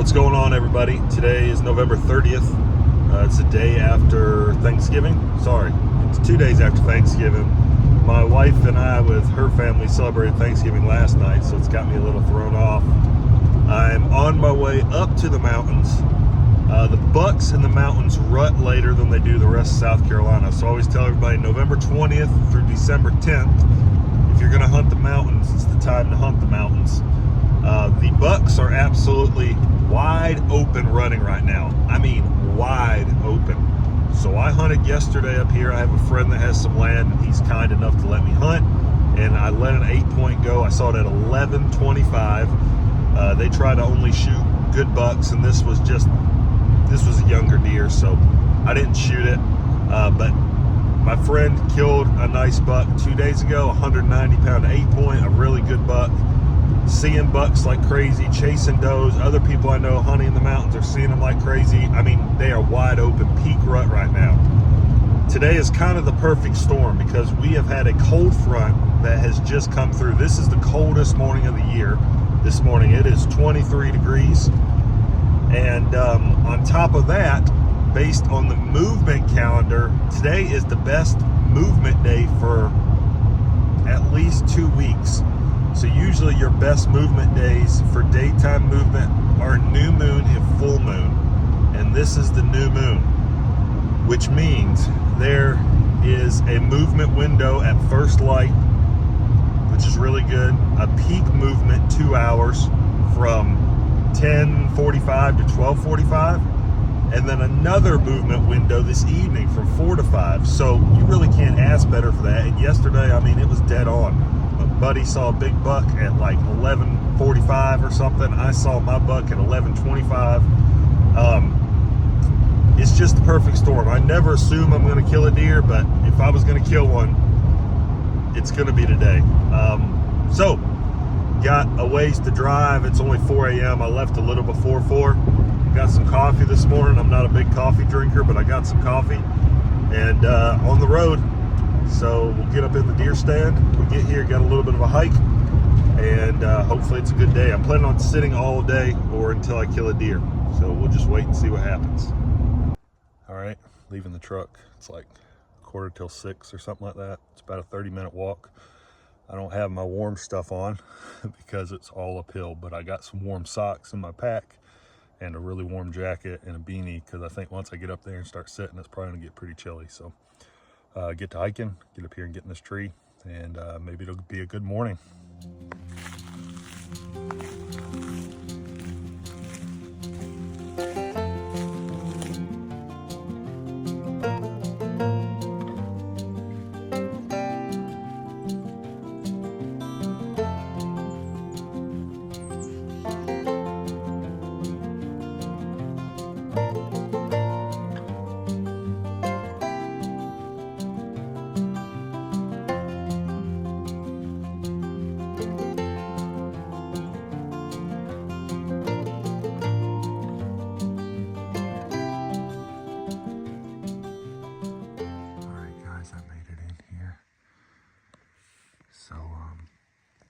What's going on, everybody? Today is November 30th. It's the day after Thanksgiving. Sorry, it's 2 days after Thanksgiving. My wife and I, with her family, celebrated Thanksgiving last night, so it's got me a little thrown off. I'm on my way up to the mountains. The bucks in the mountains rut later than they do the rest of South Carolina. So I always tell everybody, November 20th through December 10th, if you're gonna hunt the mountains, it's the time to hunt the mountains. The bucks are absolutely wide open running right now. I mean, wide open. So I hunted yesterday up here. I have a friend that has some land, and he's kind enough to let me hunt. And I let an 8-point go. I saw it at 11:25. They try to only shoot good bucks, and this was a younger deer, so I didn't shoot it. But my friend killed a nice buck 2 days ago, 190-pound 8-point, a really good buck. Seeing bucks like crazy, chasing does. Other people I know hunting in the mountains are seeing them like crazy. I mean, they are wide open, peak rut right now. Today is kind of the perfect storm because we have had a cold front that has just come through. This is the coldest morning of the year. This morning it is 23 degrees. And on top of that, based on the movement calendar, today is the best movement day for at least 2 weeks. So usually your best movement days for daytime movement are new moon and full moon. And this is the new moon, which means there is a movement window at first light, which is really good. A peak movement 2 hours from 10:45 to 12:45. And then another movement window this evening from 4 to 5. So you really can't ask better for that. And yesterday, I mean, it was dead on. My buddy saw a big buck at like 11:45 or something. I saw my buck at 11:25. It's just the perfect storm. I never assume I'm going to kill a deer, but if I was going to kill one, it's going to be today. So, got a ways to drive. It's only 4 a.m. I left a little before 4. Got some coffee this morning. I'm not a big coffee drinker, but I got some coffee. And on the road. So we'll get up in the deer stand. We get here, got a little bit of a hike, and hopefully it's a good day. I'm planning on sitting all day or until I kill a deer. So we'll just wait and see what happens. All right, leaving the truck. It's like 5:45 or something like that. It's about a 30-minute walk. I don't have my warm stuff on because it's all uphill, but I got some warm socks in my pack and a really warm jacket and a beanie because I think once I get up there and start sitting, it's probably gonna get pretty chilly. So get to hiking, get up here and get in this tree, and maybe it'll be a good morning.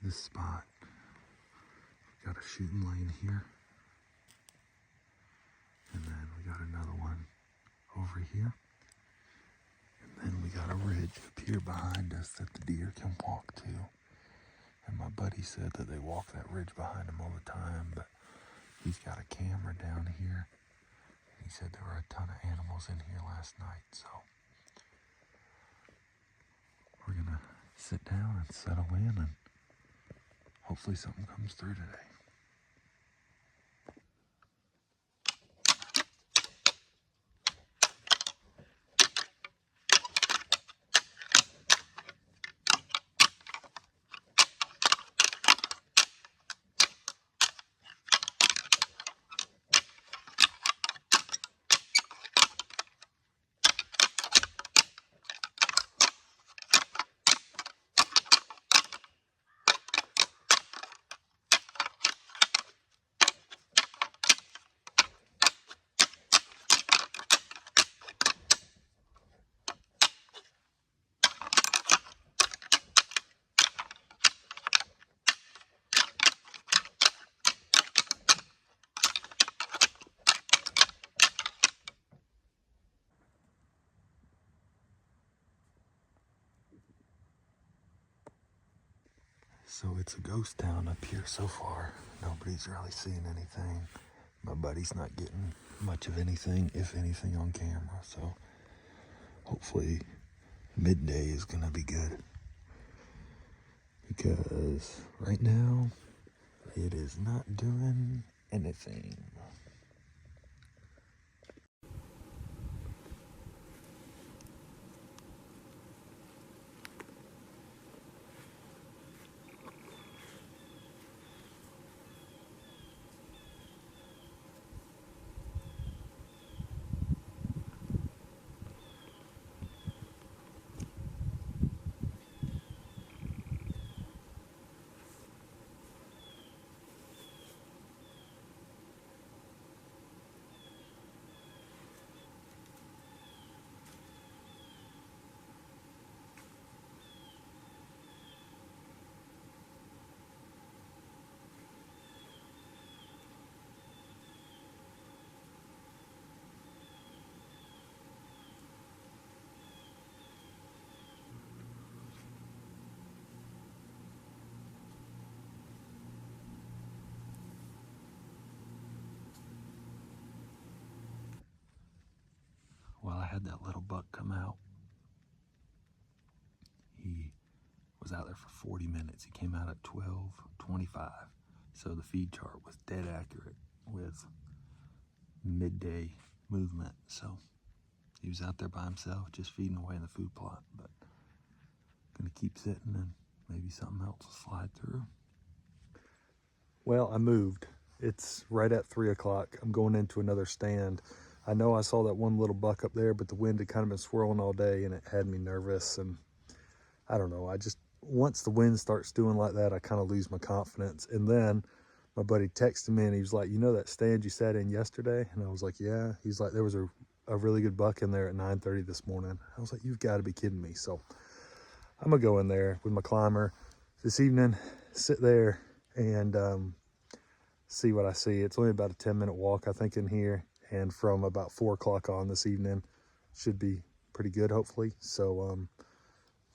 This spot, got a shooting lane here, and then we got another one over here, and then we got a ridge up here behind us that the deer can walk to. And my buddy said that they walk that ridge behind him all the time, but he's got a camera down here. He said there were a ton of animals in here last night, so we're gonna sit down and settle in, and hopefully something comes through today. So it's a ghost town up here so far. Nobody's really seeing anything. My buddy's not getting much of anything, if anything, on camera. So hopefully Midday is gonna be good. Because right now, it is not doing anything. Well, I had that little buck come out. He was out there for 40 minutes. He came out at 12:25. So the feed chart was dead accurate with midday movement. So he was out there by himself, just feeding away in the food plot. But gonna keep sitting and maybe something else will slide through. Well, I moved. It's right at 3 o'clock. I'm going into another stand. I know I saw that one little buck up there, but the wind had kind of been swirling all day and it had me nervous. And I don't know, once the wind starts doing like that, I kind of lose my confidence. And then my buddy texted me and he was like, you know that stand you sat in yesterday? And I was like, yeah. He's like, there was a really good buck in there at 9:30 this morning. I was like, you've got to be kidding me. So I'm gonna go in there with my climber this evening, sit there and see what I see. It's only about a 10-minute walk, I think, in here. And from about 4 o'clock on this evening, should be pretty good, hopefully. So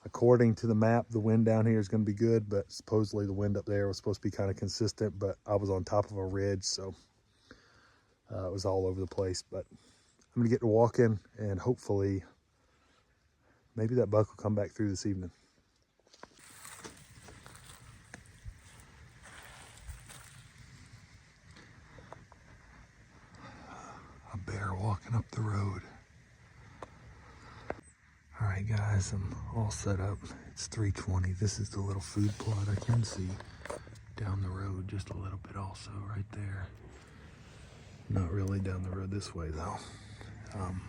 according to the map, the wind down here is going to be good, but supposedly the wind up there was supposed to be kind of consistent, but I was on top of a ridge, so it was all over the place. But I'm going to get to walking, and hopefully maybe that buck will come back through this evening. A bear walking up the road. All right, guys, I'm all set up. It's 3:20. This is the little food plot I can see down the road just a little bit also right there. Not really down the road this way though. And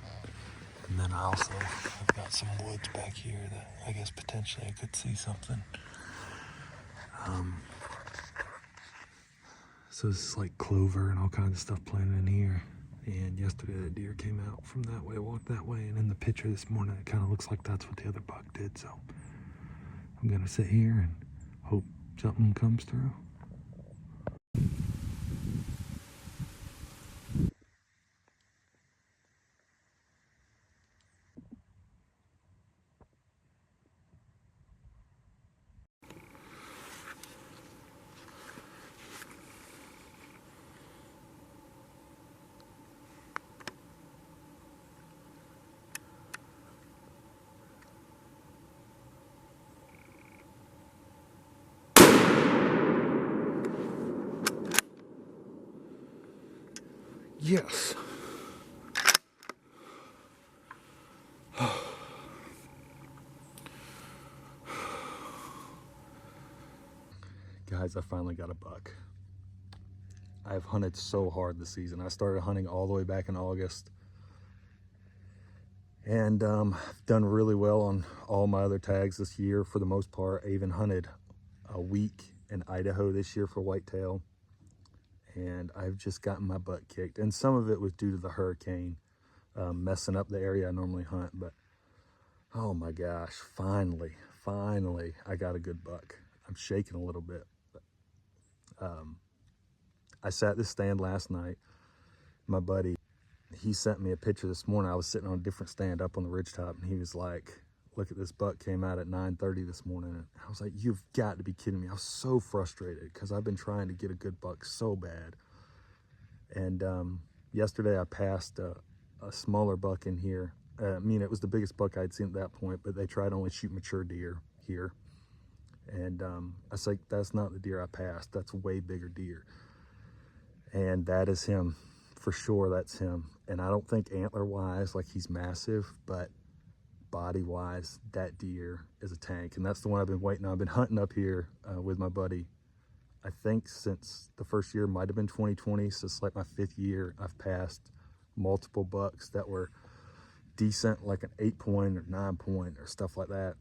then I've got some woods back here that I guess potentially I could see something. So this is like clover and all kinds of stuff planted in here. And yesterday that deer came out from that way, walked that way, and in the picture this morning it kind of looks like that's what the other buck did. So I'm gonna sit here and hope something comes through. Yes. Guys, I finally got a buck. I've hunted so hard this season. I started hunting all the way back in August. And I've done really well on all my other tags this year for the most part. I even hunted a week in Idaho this year for whitetail. And I've just gotten my butt kicked. And some of it was due to the hurricane messing up the area I normally hunt. But oh my gosh, finally, I got a good buck. I'm shaking a little bit. But, I sat this stand last night. My buddy, he sent me a picture this morning. I was sitting on a different stand up on the ridgetop, and he was like, look at this buck came out at 9:30 this morning, and I was like, you've got to be kidding me. I was so frustrated because I've been trying to get a good buck so bad. And yesterday I passed a smaller buck in here. I mean, it was the biggest buck I'd seen at that point, but they tried to only shoot mature deer here. And I was like, that's not the deer I passed. That's a way bigger deer. And that is him. For sure, that's him. And I don't think antler-wise, like, he's massive, but body-wise, that deer is a tank. And that's the one I've been waiting on. I've been hunting up here with my buddy, I think since the first year, might have been 2020. So it's like my 5th year. I've passed multiple bucks that were decent, like an 8-point or 9-point or stuff like that.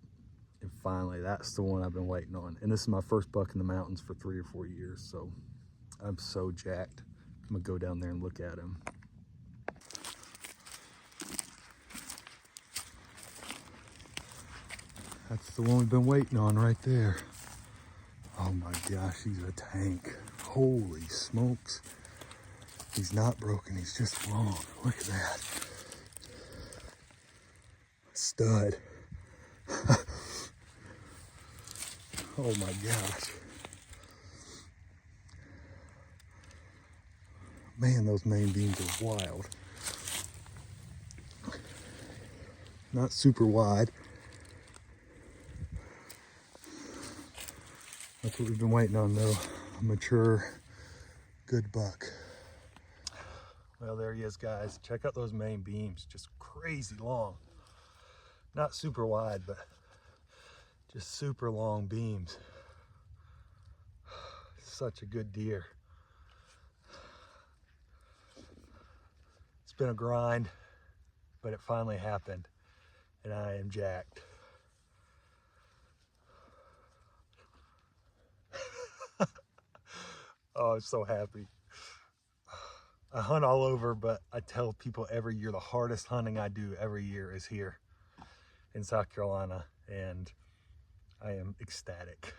And finally, that's the one I've been waiting on. And this is my first buck in the mountains for 3 or 4 years. So I'm so jacked. I'm gonna go down there and look at him. That's the one we've been waiting on right there. Oh my gosh, he's a tank. Holy smokes. He's not broken, he's just long. Look at that. Stud. Oh my gosh. Man, those main beams are wild. Not super wide. That's what we've been waiting on though. A mature, good buck. Well, there he is, guys. Check out those main beams, just crazy long. Not super wide, but just super long beams. Such a good deer. It's been a grind, but it finally happened, and I am jacked. Oh, I'm so happy. I hunt all over, but I tell people every year the hardest hunting I do every year is here in South Carolina, and I am ecstatic.